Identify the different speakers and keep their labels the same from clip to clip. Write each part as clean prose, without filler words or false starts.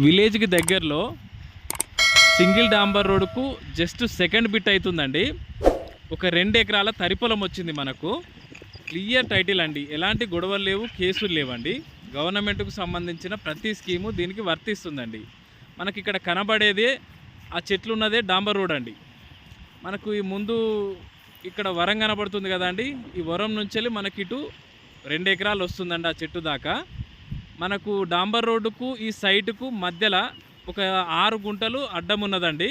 Speaker 1: విలేజ్కి దగ్గరలో సింగిల్ డాంబర్ రోడ్కు జస్ట్ సెకండ్ బిట్ అవుతుందండి. ఒక 2 ఎకరాల తరిపొలం వచ్చింది మనకు. క్లియర్ టైటిల్ అండి, ఎలాంటి గొడవలు లేవు, కేసులు లేవండి. గవర్నమెంట్కు సంబంధించిన ప్రతి స్కీము దీనికి వర్తిస్తుందండి. మనకి ఇక్కడ కనబడేదే ఆ చెట్లు ఉన్నదే డాంబర్ రోడ్ అండి. మనకు ఈ ముందు ఇక్కడ వరం కనబడుతుంది కదండి, ఈ వరం నుంచి మనకి ఇటు 2 ఎకరాలు వస్తుందండి ఆ చెట్టు దాకా. మనకు డాంబర్ రోడ్డుకు ఈ సైటుకు మధ్యలో ఒక 6 గుంటలు అడ్డం ఉన్నదండి.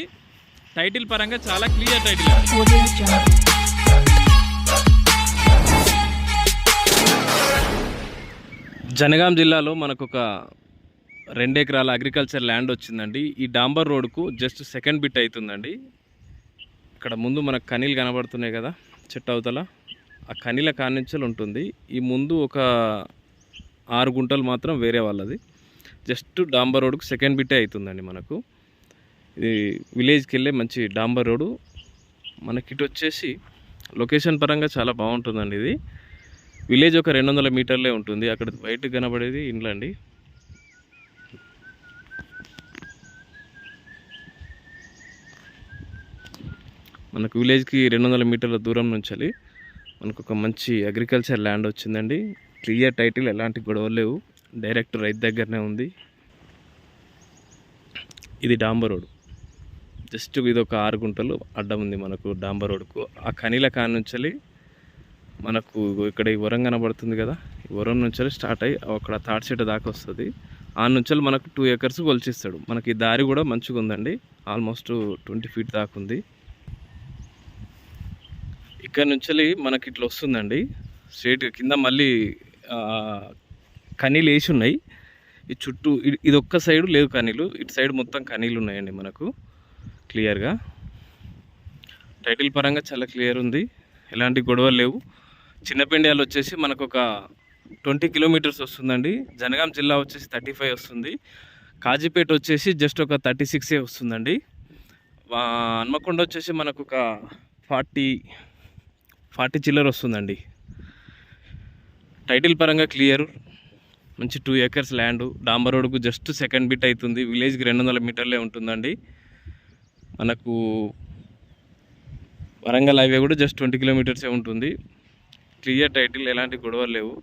Speaker 1: టైటిల్ పరంగా చాలా క్లియర్ టైటిల్. జనగాం జిల్లాలో మనకు ఒక 2 ఎకరాల అగ్రికల్చర్ ల్యాండ్ వచ్చిందండి. ఈ డాంబర్ రోడ్కు జస్ట్ సెకండ్ బిట్ అవుతుందండి. ఇక్కడ ముందు మనకు కనీలు కనబడుతున్నాయి కదా చెట్టు అవతల, ఆ కనీల కానించలు ఉంటుంది. ఈ ముందు ఒక 6 గుంటలు మాత్రం వేరే వాళ్ళది. జస్ట్ డాంబర్ రోడ్కు సెకండ్ బిట్టే అవుతుందండి మనకు. ఇది విలేజ్కి వెళ్ళే మంచి డాంబర్ రోడ్డు. మనకి ఇటు వచ్చేసి లొకేషన్ పరంగా చాలా బాగుంటుందండి. ఇది విలేజ్ ఒక 200 మీటర్లే ఉంటుంది. అక్కడ బయటకు కనబడేది ఇండ్లు అండి. మనకు విలేజ్కి 200 మీటర్ల దూరం నుంచి మనకు ఒక మంచి అగ్రికల్చర్ ల్యాండ్ వచ్చిందండి. క్లియర్ టైటిల్, ఎలాంటి గొడవలు లేవు, డైరెక్ట్ రైతు దగ్గరనే ఉంది. ఇది డాంబర్ రోడ్. జస్ట్ ఇది ఒక 6 గుంటలు అడ్డం ఉంది మనకు డాంబర్ రోడ్కు. ఆ కనీల నుంచి మనకు ఇక్కడ ఈ వరం కనబడుతుంది కదా, ఈ వరం నుంచి స్టార్ట్ అయ్యి అక్కడ తాడిచెట్టు దాకా వస్తుంది. ఆ నుంచి మనకు 2 ఎకర్స్ కొలిచిస్తాడు. మనకి దారి కూడా మంచిగా ఉందండి, ఆల్మోస్ట్ 20 ఫీట్ దాకా ఉంది. ఇక్కడ నుంచి మనకి ఇట్లా వస్తుందండి స్ట్రేట్ కింద. మళ్ళీ కనీలు వేసి ఉన్నాయి ఈ చుట్టూ. ఇది ఒక్క సైడు లేవు కనీలు, ఇటు సైడ్ మొత్తం కనీలు ఉన్నాయండి మనకు క్లియర్గా. టైటిల్ పరంగా చాలా క్లియర్ ఉంది, ఎలాంటి గొడవలు లేవు. చిన్నపెండ్యాలు వచ్చేసి మనకు ఒక 20 కిలోమీటర్స్ వస్తుందండి. జనగాం జిల్లా వచ్చేసి 35 వస్తుంది. కాజీపేట వచ్చేసి జస్ట్ ఒక 36 వస్తుందండి. హన్మకొండ వచ్చేసి మనకు ఒక 40 చిల్లర వస్తుందండి. టైటిల్ పరంగా క్లియర్, మంచి 2 ఎకర్స్ ల్యాండ్. డాంబర్ రోడ్కు జస్ట్ సెకండ్ బిట్ అవుతుంది. విలేజ్కి 200 మీటర్లే ఉంటుందండి. మనకు వరంగల్ హైవే కూడా జస్ట్ 20 కిలోమీటర్సే ఉంటుంది. క్లియర్ టైటిల్, ఎలాంటి గొడవలు లేవు.